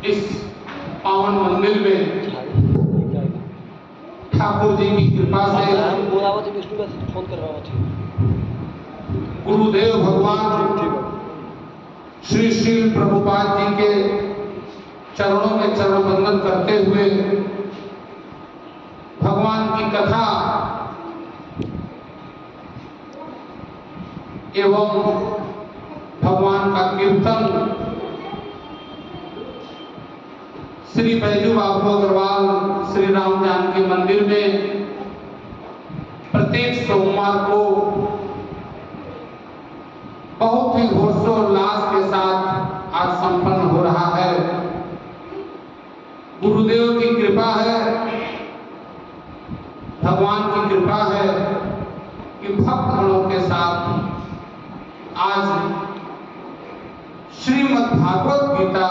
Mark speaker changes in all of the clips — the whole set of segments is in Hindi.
Speaker 1: इस पावन मंदिर में ठाकुर जी की कृपा से गुरुदेव भगवान श्री श्री प्रभुपाद जी के चरणों में चरण वंदन करते हुए भगवान की कथा एवं भगवान का कीर्तन श्री बैजू बाबू अग्रवाल श्री राम जानकी मंदिर में प्रत्येक सोमवार को बहुत ही हर्षोल्लास के साथ आज संपन्न हो रहा है। गुरुदेव की कृपा है, भगवान की कृपा है कि भक्तगणों के साथ आज श्रीमद् भागवत गीता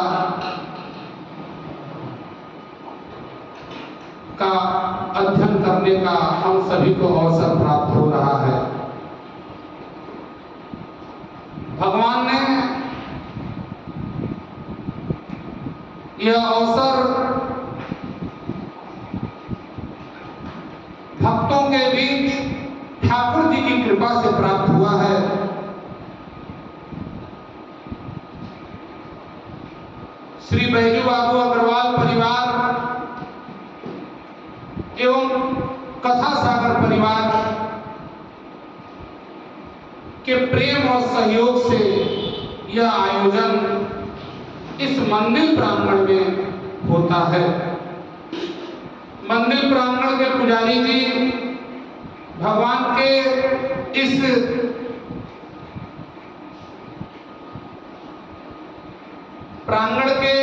Speaker 1: का अध्ययन करने का हम सभी को अवसर प्राप्त हो रहा है। भगवान ने यह अवसर भक्तों के बीच ठाकुर जी की कृपा से प्राप्त हुआ है। श्री बैजू बाबू अग्रवाल परिवार एवं कथा सागर परिवार के प्रेम और सहयोग से यह आयोजन इस मंदिर प्रांगण में होता है। मंदिर प्रांगण के पुजारी जी भगवान के इस प्रांगण के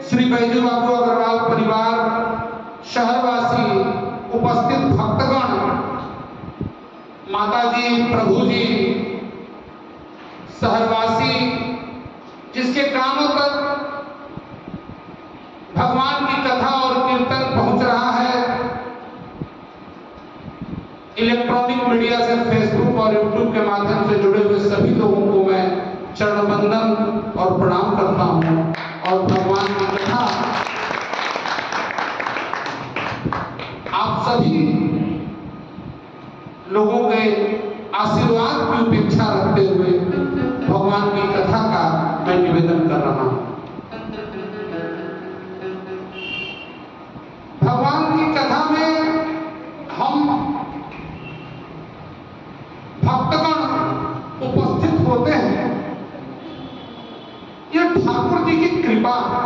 Speaker 1: श्री बैजू बाबू अग्रवाल परिवार, शहरवासी, उपस्थित भक्तगण, माताजी, प्रभु जी, शहरवासी, जिसके कानों तक भगवान की कथा और कीर्तन पहुंच रहा है, इलेक्ट्रॉनिक मीडिया से फेसबुक और यूट्यूब के माध्यम से जुड़े हुए सभी लोगों को मैं चरण वंदन और प्रणाम करता हूं और भगवान की कथा आप सभी लोगों के आशीर्वाद की अपेक्षा रखते हुए भगवान की कथा का मैं निवेदन कर रहा हूं। भगवान की कथा में हम भक्तगण उपस्थित होते हैं, यह ठाकुर जी की कृपा है,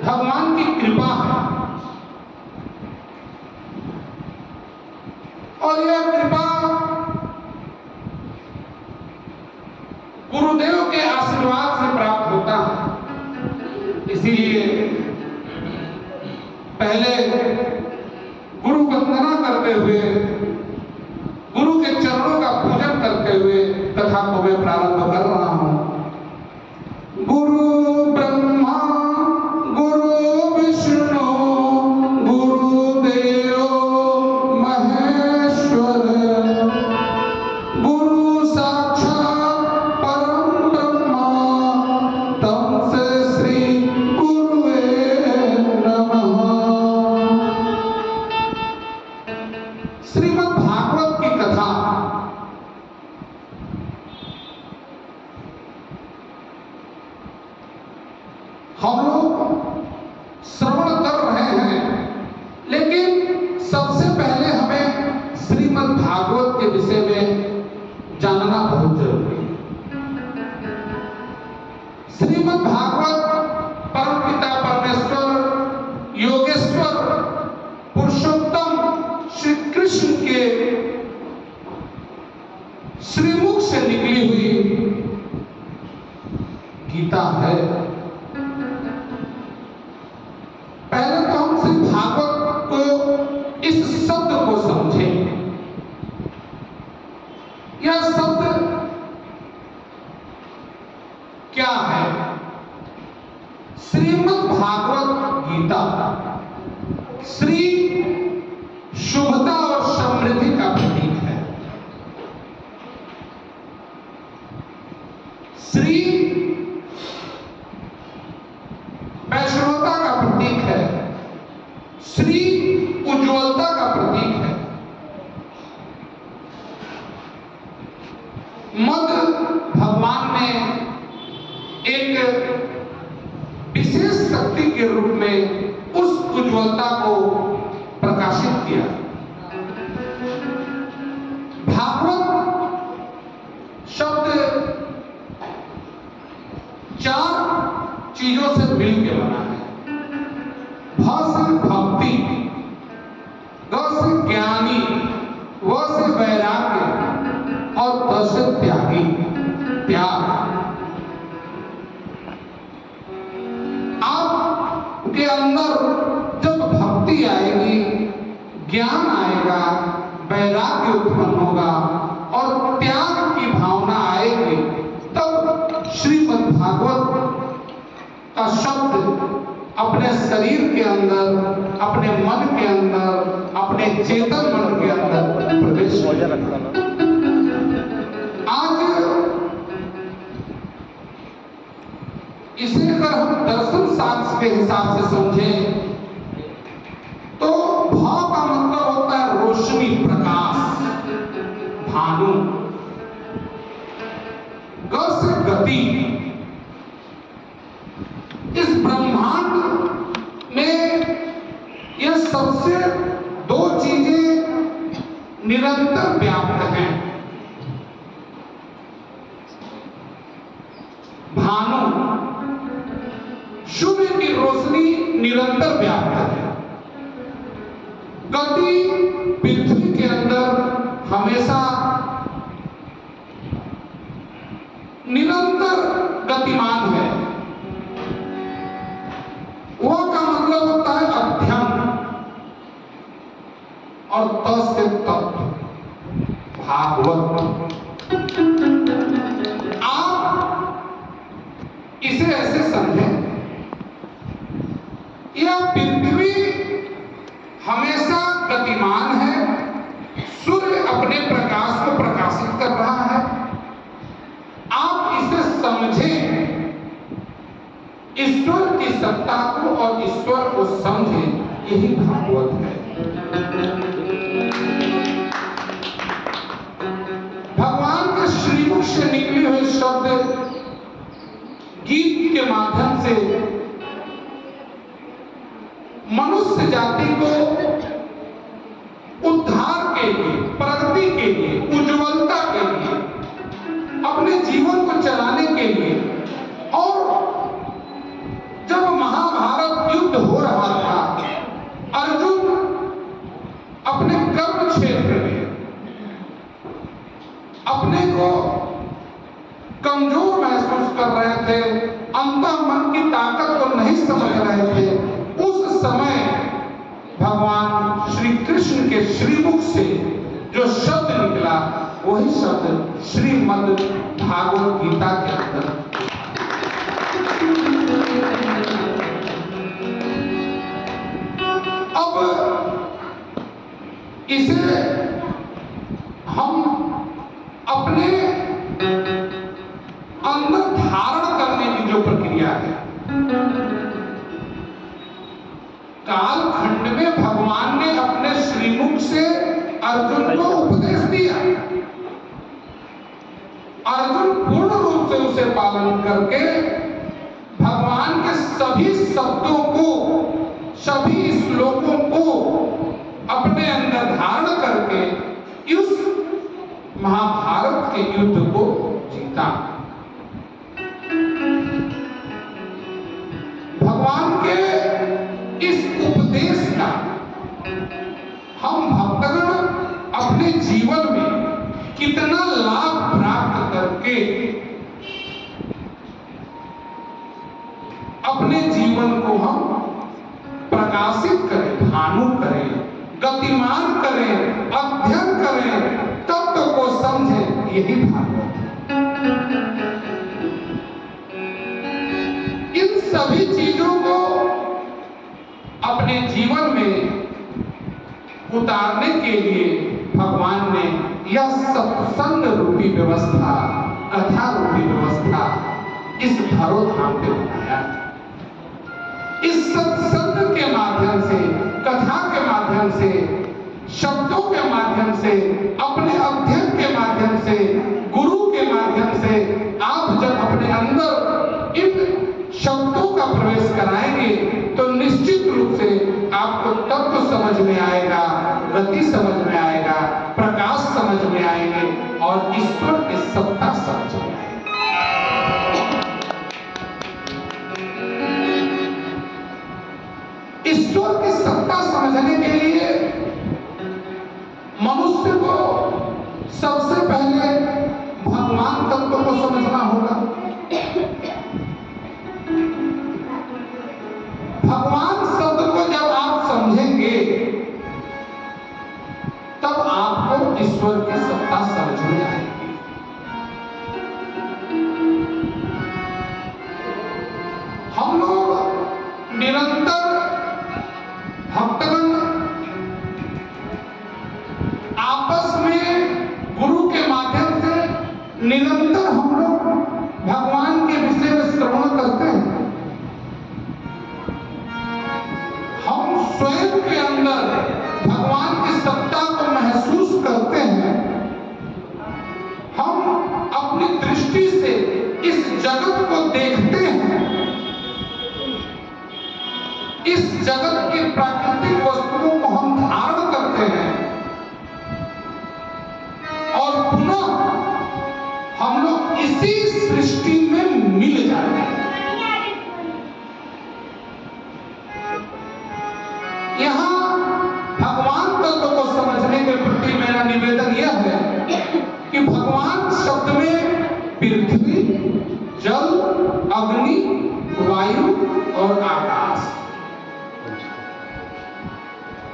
Speaker 1: भगवान की कृपा है और यह कृपा गुरुदेव के आशीर्वाद से प्राप्त होता है। इसीलिए पहले गुरु वंदना करते हुए, गुरु के चरणों का पूजन करते हुए कथा को मैं प्रारंभ कर रहा हूं। गुरु ब्रह्मा गुरु विष्णु गुरुदेव महेश्वर, गुरु साक्षात परम ब्रह्मा तमसे श्री गुरुवे नमः। श्रीमद् भागवत की कथा हम लोग श्रवण कर रहे हैं, लेकिन सबसे पहले हमें श्रीमद् भागवत के विषय में जानना बहुत जरूरी है। श्रीमद् भागवत परमपिता परमेश्वर योगेश्वर पुरुषोत्तम श्री कृष्ण के श्रीमुख से निकली हुई गीता है। पहले तो हम श्री भागवत को, इस शब्द को समझें। यह शब्द क्या है? श्रीमद् भागवत गीता श्री शुभता और समृद्धि का प्रतीक है। श्री श्री उज्ज्वलता का प्रतीक है। मद भगवान ने एक विशेष शक्ति के रूप में उस उज्ज्वलता को प्रकाशित किया। भागवत शब्द 4 चीजों से मिलकर बना है। भ से भक्ति, ग से ज्ञानी, व से वैराग्य और त से त्यागी, त्याग। आपके अंदर जब भक्ति आएगी, ज्ञान आएगा, वैराग्य उत्पन्न होगा और त्याग की भावना आएगी, तब श्रीमद् भागवत का शब्द अपने शरीर के अंदर, अपने मन के अंदर, अपने चेतन मन के अंदर प्रवेश हो जाएगा। आज इसे अगर हम दर्शन शास्त्र के हिसाब से समझें तो भाव का मतलब होता है रोशनी, प्रकाश, भानु। ग से गति। इस ब्रह्मांड में यह सबसे 2 चीजें निरंतर व्याप्त हैं। भानु, सूर्य की रोशनी निरंतर व्याप्त है। गति, पृथ्वी के अंदर हमेशा निरंतर गतिमान है। वह का मतलब होता है अध्ययन और त से तत्व, भागवत। आप इसे ऐसे समझें, यह पृथ्वी हमेशा गतिमान है, सूर्य अपने प्रकाश को प्रकाशित कर रहा है। आप इसे समझें, ईश्वर की सत्ता को और ईश्वर को समझें, यही भागवत है। भगवान के श्रीमुख से निकले हुए शब्द गीत के माध्यम से मनुष्य जाति को उद्धार के लिए, प्रगति के लिए, उज्ज्वलता के लिए, अपने जीवन को चलाने के लिए, और जब महाभारत युद्ध हो रहा था, अर्जुन अपने कर्म क्षेत्र में अपने को कमजोर महसूस कर रहे थे, अंतर्मन की ताकत को नहीं समझ रहे थे। उस समय भगवान श्री कृष्ण के श्रीमुख से जो शब्द निकला, वही शब्द श्रीमद् भागवत गीता के अंदर। अब इसे हम अपने अंदर धारण करने की जो प्रक्रिया है, कालखंड में भगवान ने अपने श्रीमुख से अर्जुन को उपदेश दिया। अर्जुन पूर्ण रूप से उसे पालन करके भगवान के सभी शब्दों को, सभी श्लोकों को अपने अंदर धारण करके इस महाभारत के युद्ध को जीता। भगवान के इस उपदेश का हम भक्तगण अपने जीवन में कितना लाभ प्राप्त करके अपने जीवन को हम प्रकाशित करें, भानु करें, गतिमान करें, अध्ययन करें, तत्व को समझें, यही भागवत है। इन सभी चीजों को अपने जीवन में उतारने के लिए भगवान ने यह सत्संग रूपी व्यवस्था, कथा रूपी व्यवस्था इस धरोधाम पे बनाया। इस सत्संग के माध्यम से, कथा माध्यम से, शब्दों के माध्यम से, अपने अध्ययन के माध्यम से, गुरु के माध्यम से आप जब अपने अंदर इन शब्दों का प्रवेश कराएंगे तो निश्चित रूप से आपको तत्व समझ में आएगा, गति समझ में आएगा, प्रकाश समझ में आएंगे और ईश्वर की सत्ता समझ में आएगी। ईश्वर की सत्ता समझने के लिए मनुष्य को सबसे पहले भगवान तत्व को समझना होगा। भगवान शब्द को जब आप समझेंगे तब आपको ईश्वर की सत्ता समझ में आएगी। हम लोग निरंतर भक्तगण आपस में गुरु के माध्यम से निरंतर हम लोग भगवान के विषय में श्रवण करते हैं। हम स्वयं के अंदर भगवान की सत्ता को महसूस करते हैं। हम अपनी दृष्टि से इस जगत को देखते हैं। इस जगत की प्राकृतिक वस्तुओं को हम धारण करते हैं और पुनः हम लोग इसी सृष्टि में मिल जाते हैं। यहां भगवान तत्व को समझने के प्रति मेरा निवेदन यह है कि भगवान शब्द में पृथ्वी, जल, अग्नि, वायु और आकाश,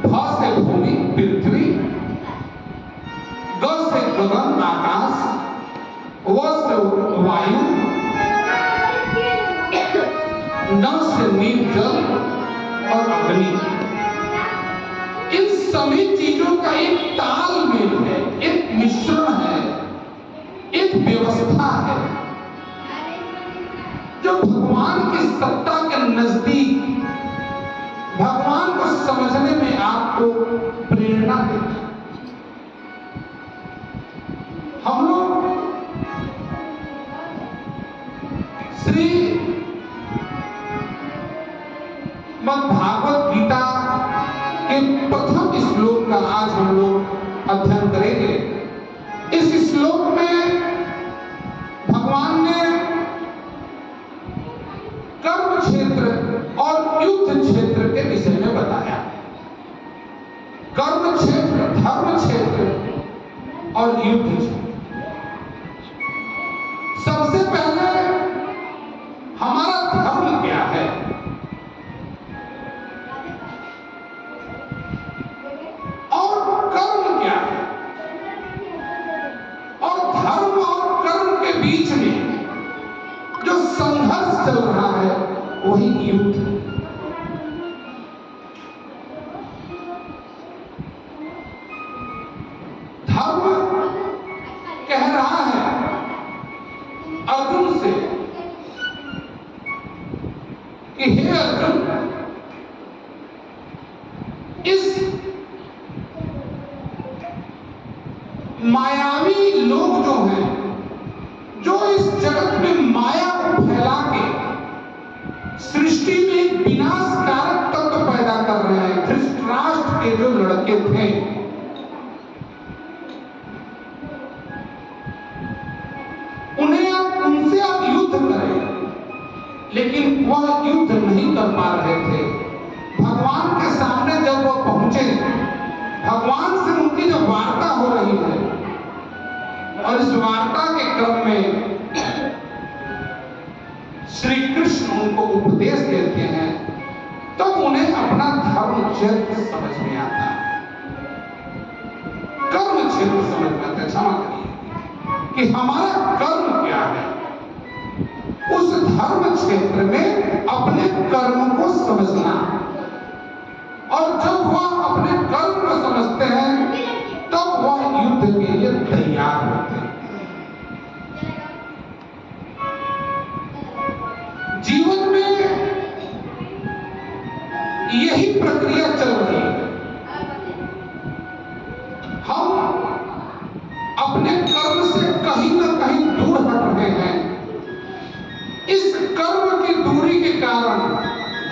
Speaker 1: भ से भूमि पृथ्वी, ग से गगन आकाश, व से वायु, न से नील जल और अग्नि, इन सभी चीजों का एक तालमेल है, एक मिश्रण है, एक व्यवस्था है जो भगवान की सत्ता के नजदीक भगवान को समझने में आपको प्रेरणा देता है। हम लोग श्री भागवत गीता के प्रथम श्लोक का आज हम लोग अध्ययन करेंगे। इस श्लोक में भगवान ने कर्म क्षेत्र और युद्ध क्षेत्र के विषय में बताया। कर्म क्षेत्र, धर्म क्षेत्र और युद्ध क्षेत्र। सबसे पहले हमारा धर्म क्या है और कर्म क्या है, और धर्म और कर्म के बीच में जो संघर्ष चल रहा है वही युद्ध। धर्म कह रहा है अर्जुन से कि हे अर्जुन, इस मायावी लोग जो हैं, जो इस जगत में माया को फैला के सृष्टि में एक विनाशकारक तत्व पैदा कर रहे हैं, धृतराष्ट्र के जो लड़के थे, उनसे आप युद्ध करें, लेकिन वह युद्ध नहीं कर पा रहे थे। भगवान के सामने जब वो पहुंचे, भगवान से उनकी जो वार्ता हो रही है और इस वार्ता के क्रम में श्री कृष्ण उनको उपदेश देते हैं, तो उन्हें अपना धर्म क्षेत्र समझ में आता है, कर्म क्षेत्र समझ में आता है। क्षमा करिए कि हमारा कर्म क्या है, उस धर्म क्षेत्र में अपने कर्म को समझना, और जब वह अपने कर्म को समझते हैं तब वह युद्ध के लिए तैयार होते हैं। जीवन में यही प्रक्रिया चल रही है। कर्म से कहीं ना कहीं दूर हट रहे हैं। इस कर्म की दूरी के कारण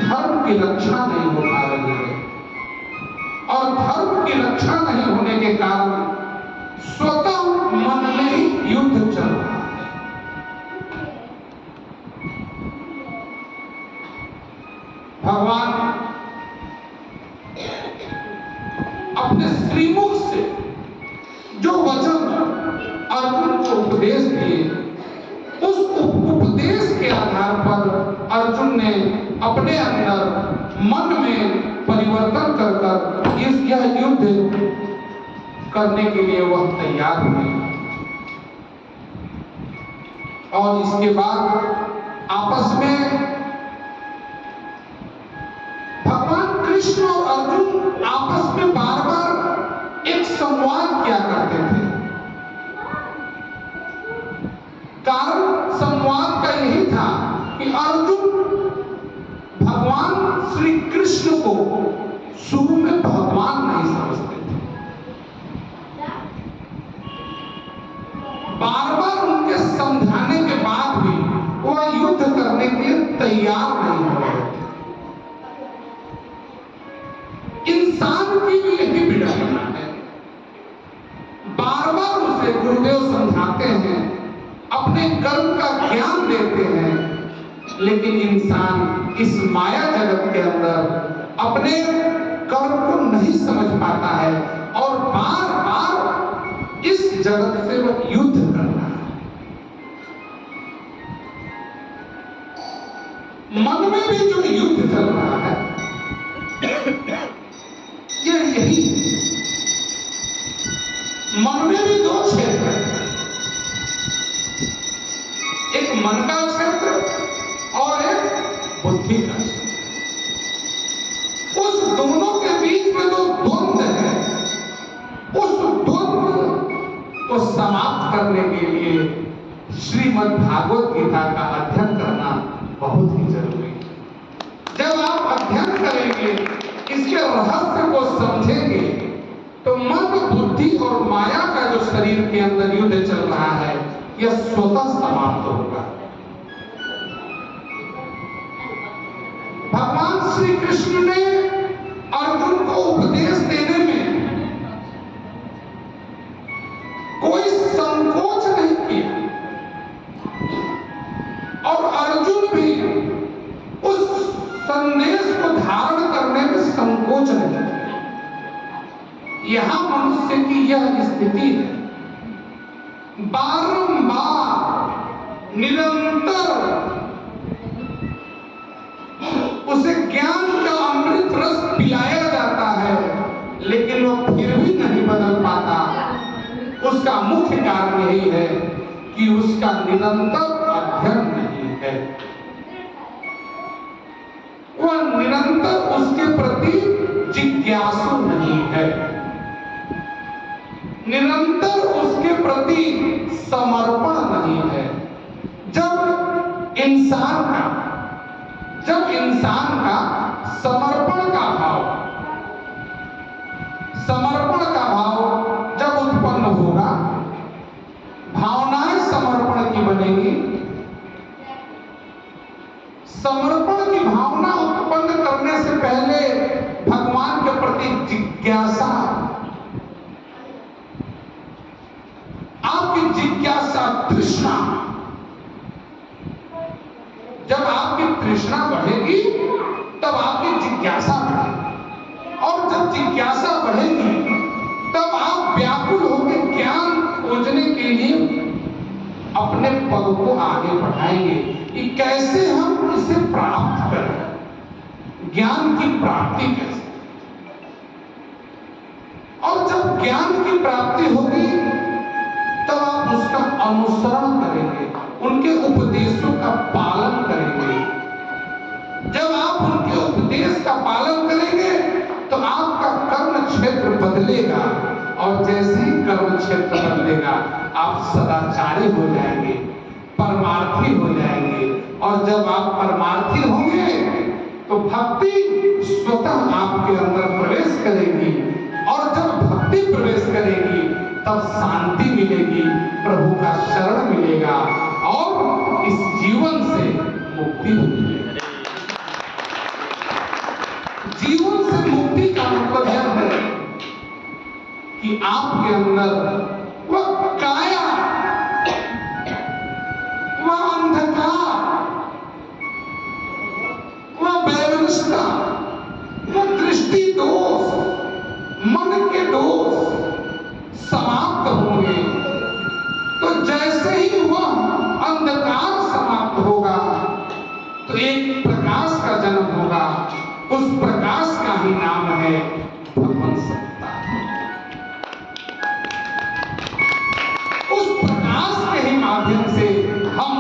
Speaker 1: धर्म की रक्षा नहीं हो पा रही है, और धर्म की रक्षा नहीं होने के कारण स्वतः मन में ही युद्ध चल रहा है। भगवान अपने श्रीमुख से जो वचन अर्जुन को उपदेश दिए, उस उपदेश के आधार पर अर्जुन ने अपने अंदर मन में परिवर्तन कर यह युद्ध करने के लिए वह तैयार हुए। और इसके बाद आपस में भगवान कृष्ण और अर्जुन आपस में बार बार एक संवाद किया करते थे। कारण संवाद का यही था कि अर्जुन भगवान श्री कृष्ण को शुरू में भगवान नहीं समझते थे, बार बार उनके समझाने के बाद भी वह युद्ध करने के लिए तैयार नहीं हो रहे थे। इंसान की भी यही विडंबना है, बार बार उसे गुरुदेव समझाते हैं, अपने कर्म का ज्ञान देते हैं, लेकिन इंसान इस माया जगत के अंदर अपने कर्म को नहीं समझ पाता है और बार बार इस जगत से वह युद्ध कर रहा है। मन में भी जो युद्ध चल रहा है यही मन में भी दो क्षेत्र हैं, एक मन का क्षेत्र और एक बुद्धि का क्षेत्र। उस दोनों के बीच में जो द्वंद्व है, उस द्वंद्व को समाप्त करने के लिए श्रीमद् भागवत गीता का अध्ययन करना बहुत ही जरूरी है। जब आप अध्ययन करेंगे, इसके रहस्य को समझेंगे, तो मन, बुद्धि और माया का जो शरीर के अंदर युद्ध चल रहा है यह स्वतः समाप्त होगा। भगवान श्री कृष्ण ने अर्जुन को उपदेश देने में कोई संकोच नहीं किया और अर्जुन भी उस संदेश को धारण करने में संकोच नहीं किया। यहां मनुष्य की यह स्थिति है, बारंबार निरंतर उसे ज्ञान का अमृत रस पिलाया जाता है, लेकिन वह फिर भी नहीं बदल पाता। उसका मुख्य कारण यही है कि उसका निरंतर अध्ययन नहीं है, वह निरंतर उसके प्रति जिज्ञासु नहीं है, निरंतर उसके प्रति समर्पण नहीं है। जब इंसान का समर्पण का भाव जब उत्पन्न होगा, भावनाएं समर्पण की बनेगी। समर्पण की भावना उत्पन्न करने से पहले भगवान के प्रति जिज्ञासा, आपकी जिज्ञासा, तृष्णा, जब आपकी तृष्णा बढ़ेगी तब आपकी जिज्ञासा बढ़ेगी, और जब जिज्ञासा बढ़ेगी तब आप व्याकुल होकर ज्ञान खोजने के लिए अपने पद को आगे बढ़ाएंगे कि कैसे हम इसे प्राप्त करें, ज्ञान की प्राप्ति कैसे। और जब ज्ञान की प्राप्ति होगी तब आप उसका अनुसरण करेंगे, उनके उपदेशों का पालन करेंगे। जब आप उनके उपदेश का पालन करेंगे तो आपका कर्म क्षेत्र बदलेगा, और जैसे ही कर्म क्षेत्र बदलेगा आप सदाचारी हो जाएंगे, परमार्थी हो जाएंगे। और जब आप परमार्थी होंगे तो भक्ति स्वतः आपके अंदर प्रवेश करेगी, और जब भक्ति प्रवेश करेगी तब शांति मिलेगी, प्रभु का शरण मिलेगा और इस जीवन से मुक्ति मिलेगी। जीवन से मुक्ति का मतलब यह है कि आपके अंदर वह काया, वह अंधकार, वह वैवनता, वह दृष्टि दोष, मन के दोष समाप्त होंगे। तो जैसे ही वह अंधकार समाप्त होगा तो एक प्रकाश का जन्म होगा। उस प्रकाश का ही नाम है भगवान सत्ता। उस प्रकाश के ही माध्यम से हम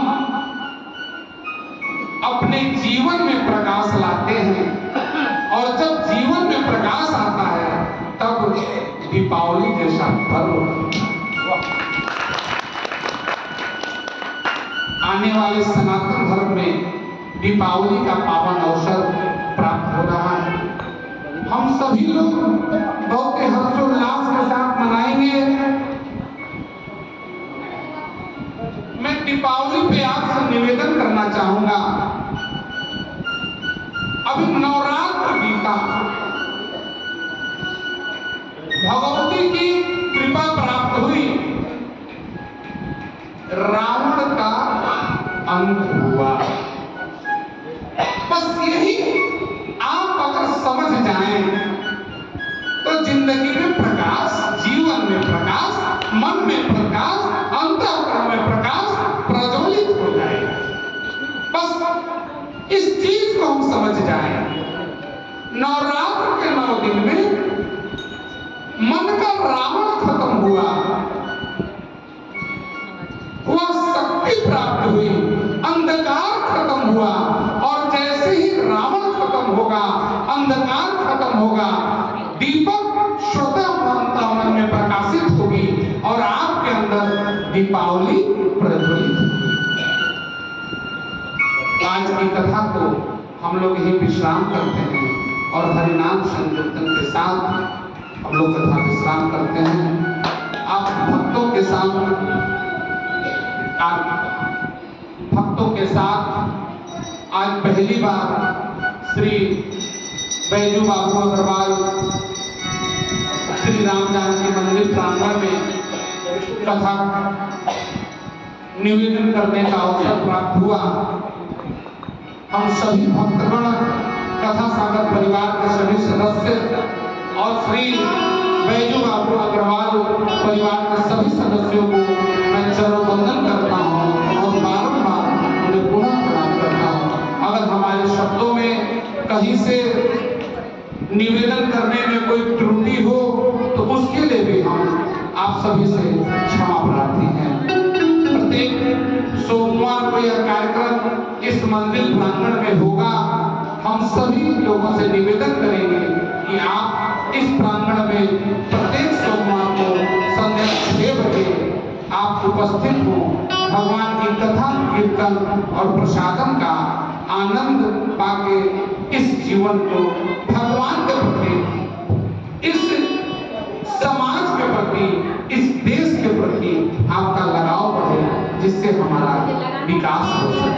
Speaker 1: अपने जीवन में प्रकाश लाते हैं और जब जीवन में प्रकाश आता है तब दीपावली जैसा पर्व आने वाले सनातन धर्म में दीपावली का पावन अवसर प्राप्त हो रहा है। हम सभी लोग बहुत ही हर्षोल्लास के साथ मनाएंगे। मैं दीपावली पे आपसे निवेदन करना चाहूंगा, अभी नवरात्र बीता, भगवती की कृपा प्राप्त हुई, रावण का अंत हुआ। बस यही आप अगर समझ जाएं तो जिंदगी में प्रकाश, जीवन में प्रकाश, मन में प्रकाश, अंतःकरण में प्रकाश प्रज्वलित हो जाएगा। बस इस चीज को हम समझ जाएं। नवरात्र के 9 दिन में मन का रावण खत्म हुआ, वह शक्ति प्राप्त हुई, अंधकार खत्म हुआ और जैसे ही रावण खत्म होगा, अंधकार खत्म होगा, दीपक स्वतः मन में प्रकाशित होगी और आपके अंदर दीपावली प्रज्वलित होगी। आज की कथा को हम लोग यही विश्राम करते हैं और हरिनाम संकीर्तन के साथ हम लोग कथा विश्राम करते हैं। आप भक्तों के साथ आज पहली बार श्री बैजू बाबू अग्रवाल श्री राम जानकी मंदिर प्रांगण में कथा निवेदन करने का अवसर प्राप्त हुआ। हम सभी भक्तगण, कथा सागर परिवार के सभी सदस्य और श्री बैजू बाबू अग्रवाल परिवार के सभी सदस्यों को मैं चरण वंदन करता हूँ और बारंबार उन्हें पुनः प्रणाम करता हूँ। अगर हमारे शब्दों में कहीं से निवेदन करने में कोई त्रुटि हो तो उसके लिए भी हम आप सभी से क्षमा प्रार्थी हैं। प्रत्येक सोमवार को यह कार्यक्रम इस मंदिर प्रांगण में होगा। हम सभी लोगों से निवेदन करेंगे कि आप इस प्रांगण में प्रत्येक सोमवार को संध्या 6 बजे आप उपस्थित हो, भगवान की कथा कीर्तन और प्रसादन का आनंद पाके इस जीवन को भगवान के प्रति, इस समाज के प्रति, इस देश के प्रति आपका लगाव बढ़े, जिससे हमारा विकास हो सके।